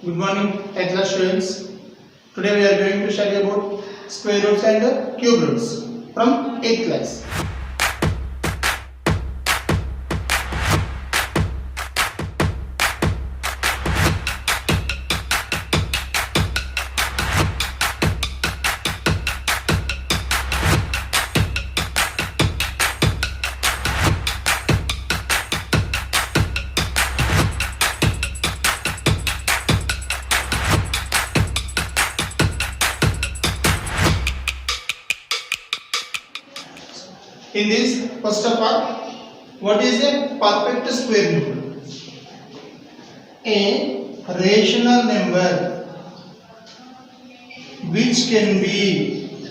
Good morning, 10th class students. Today we are going to study about square roots and cube roots from 8th class. In this, first of all, what is a perfect square number? A rational number which can be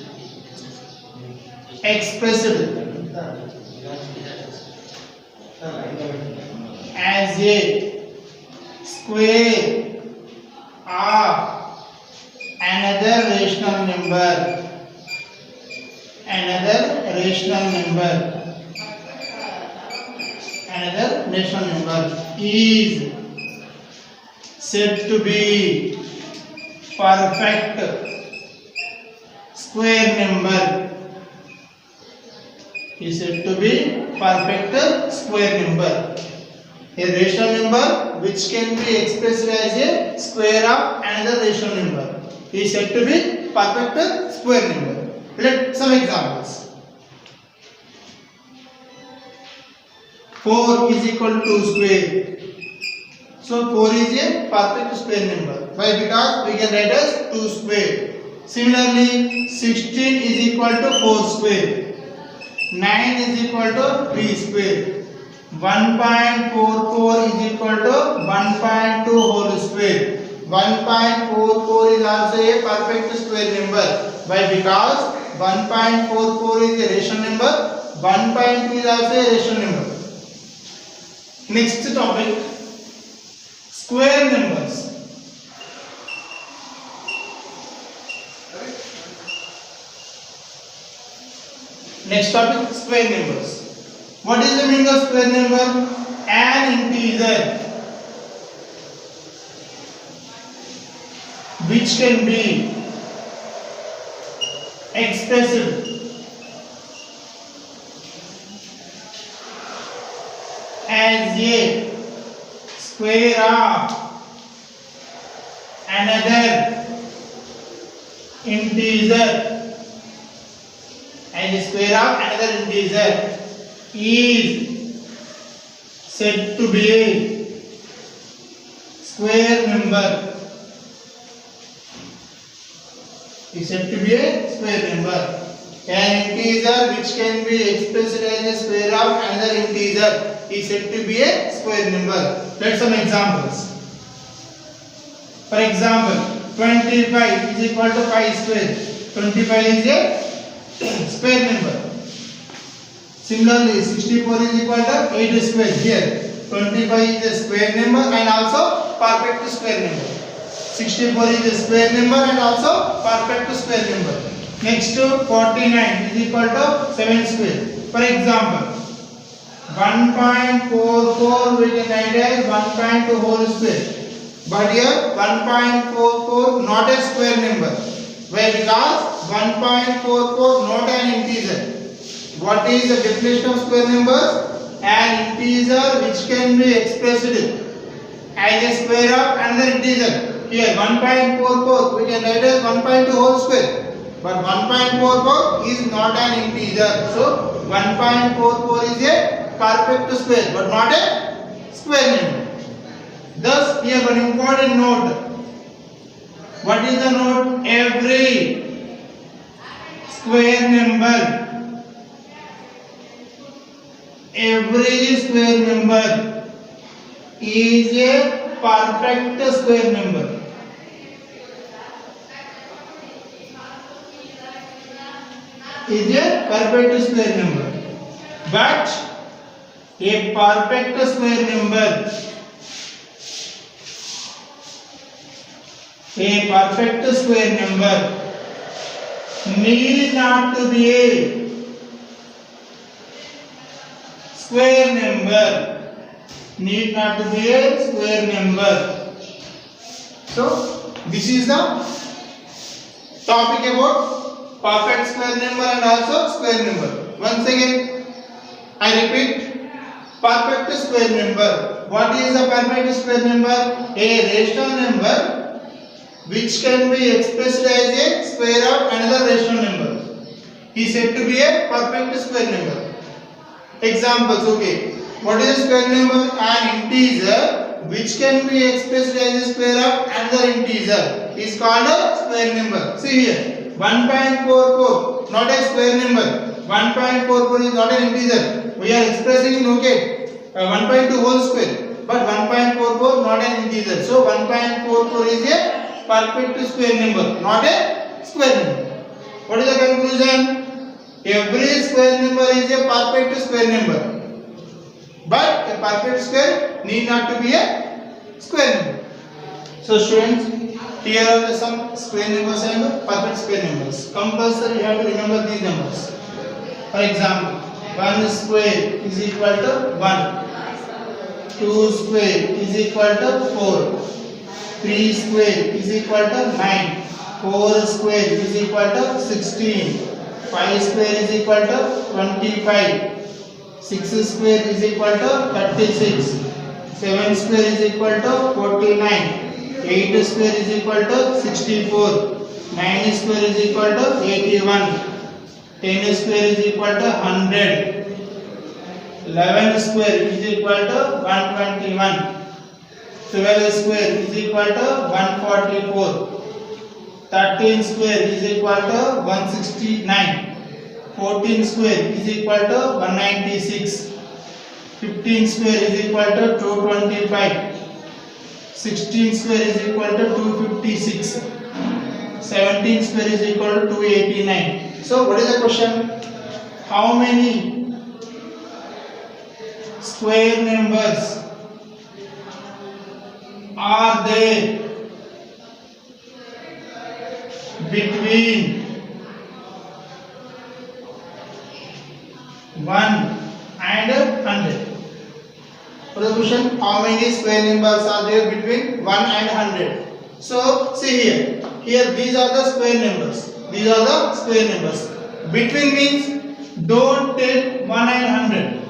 expressed as a square of another rational number. Another rational number is said to be perfect square number. Is said to be perfect square number. A rational number which can be expressed as a square of another rational number is said to be perfect square number. Let some examples. 4 is equal to 2 square. So 4 is a perfect square number. Why? Because we can write as 2 square. Similarly, 16 is equal to 4 square. 9 is equal to 3 square. 1.44 is equal to 1.2 whole square. 1.44 is also a perfect square number. Why? Because 1.44 is a rational number, 1.2 is also a rational number. Next topic, square numbers. Next topic, square numbers. What is the meaning of square number? An integer which can be expressed as a square of another integer is said to be a square number. Is said to be a square number. An integer which can be expressed as a square of another integer is said to be a square number. Let some examples. For example, 25 is equal to 5 square. 25 is a square number. Similarly, 64 is equal to 8 square. Here, 25 is a square number and also perfect square number. 64 is a square number and also perfect square number. Next to 49 is equal to 7 square. For example, 1.44 we can write as 1.2 whole square. But here 1.44 not a square number. Why? Because 1.44 not an integer. What is the definition of square numbers? An integer which can be expressed as a square of another integer. Here 1.44 we can write as 1.2 whole square. But 1.44 is not an integer. So 1.44 is a perfect square but not a square number. Thus here one important note. What is the note? Every square number is a perfect square number. Is a perfect square number. But a perfect square number need not to be a square number. Need not to be a square number. So this is the topic about perfect square number and also square number. Once again I repeat, perfect square number. What is a perfect square number? A rational number which can be expressed as a square of another rational number is said to be a perfect square number. Examples, okay. What is a square number? An integer which can be expressed as a square of another integer is called a square number. See here, 1.44, not a square number. 1.44 is not an integer. We are expressing in, okay, 1.2 whole square, but 1.44 not an integer. So 1.44 is a perfect square number, not a square number. What is the conclusion? Every square number is a perfect square number, but a perfect square need not to be a square number. So students, here are some square numbers and perfect square numbers. Compulsory you have to remember these numbers. For example, 1 square is equal to 1, 2 square is equal to 4, 3 square is equal to 9, 4 square is equal to 16, 5 square is equal to 25, 6 square is equal to 36, 7 square is equal to 49, 8 square is equal to 64, 9 square is equal to 81, 10 square is equal to 100, 11 square is equal to 121, 12 square is equal to 144, 13 square is equal to 169, 14 square is equal to 196, 15 square is equal to 225, 16 square is equal to 256, 17 square is equal to 289. So what is the question? How many square numbers are there between 1 and 100? For the question, how many square numbers are there between 1 and 100? So see here, these are the square numbers. These are the square numbers. Between means don't take 1 and 100.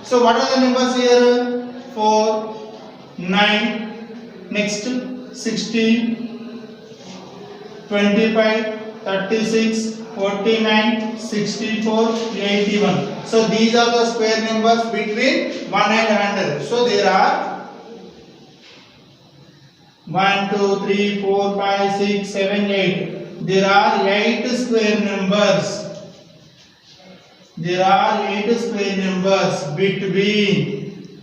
So what are the numbers here? 4, 9, next 16, 25, 36, 49, 64, 81. So these are the square numbers between 1 and 100. So there are 1, 2, 3, 4, 5, 6, 7, 8. There are 8 square numbers. There are 8 square numbers between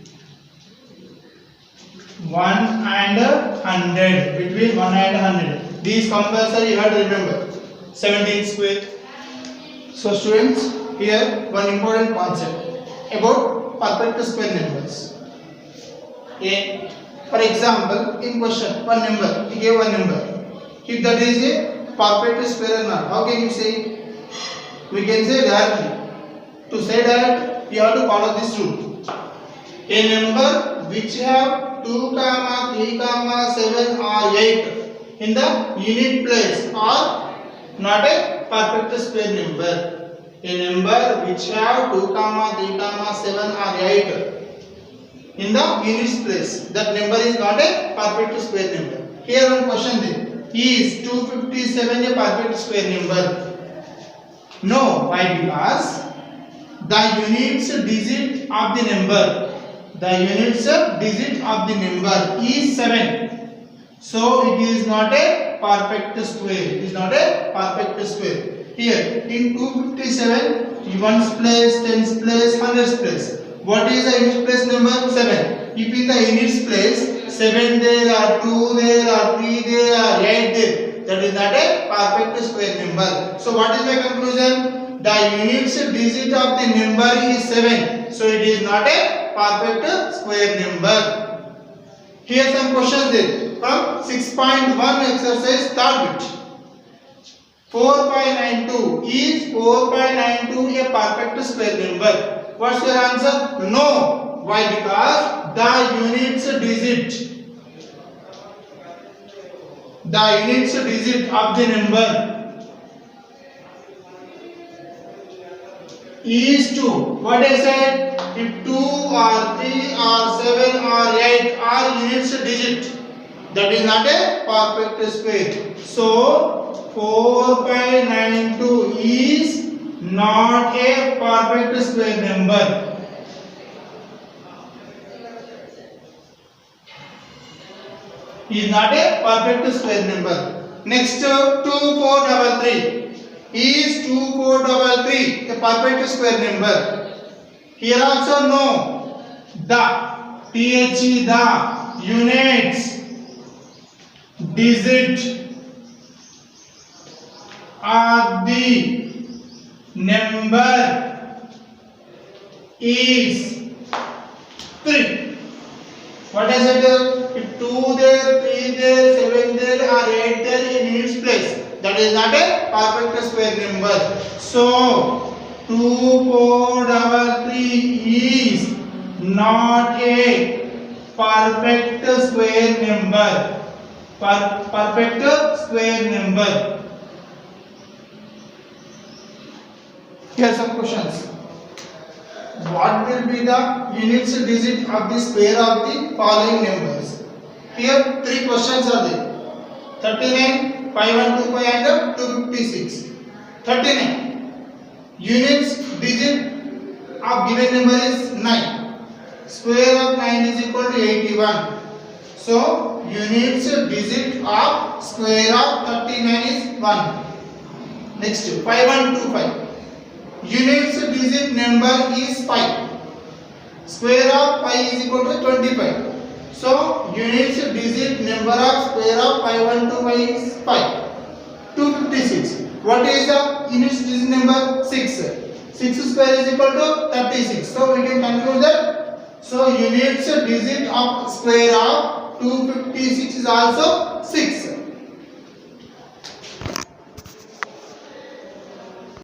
1 and 100. Between 1 and 100. These compulsory you have to remember. 17 square. So students, here one important concept about perfect square numbers. For example, in question, one number, he gave one number. If that is a perfect square or not, how can you say? We can say directly. To say that, you have to follow this rule. A number which have 2, 3, 7 or 8 in the unit place are not a perfect square number. A number which have 2, 3, 7 or 8 in the units place, that number is not a perfect square number. Here one question then, is 257 a perfect square number? No. Why? Because the units digit of the number, is 7. So it is not a perfect square. It is not a perfect square. Here in 257, ones place, tens place, hundreds place. What is the unit place number? 7. If in the units place 7 there or 2 there or 3 there or 8 there, that is not a perfect square number. So what is my conclusion? The units digit of the number is 7. So it is not a perfect square number. Here some questions there from 6.1 exercise third bit. 4592 is 4592 a perfect square number? What's your answer? No. Why? Because the units digit the units digit of the number is 2. What I said? If 2 or 3 or 7 or 8 are units digit, that is not a perfect square. So 4592 is not a perfect square number. Is not a perfect square number. Next, 2433 is 2433 a perfect square number. Here also no. The units digit of the number is 3. What I said? If 2 there, 3 there, 7 there or 8 there in its place, that is not a perfect square number. So 2433 is not a perfect square number. Perfect square number. Here are some questions. What will be the units digit of the square of the following numbers? Here 3 questions are there. 39, 5125 and 256. 39. Units digit of given number is 9. Square of 9 is equal to 81. So units digit of square of 39 is 1. Next 5125. Units digit number is 5. Square of 5 is equal to 25. So units digit number of square of 5125 is 5. 256. What is the units digit number? 6. 6 square is equal to 36. So we can conclude that. So units digit of square of 256 is also 6.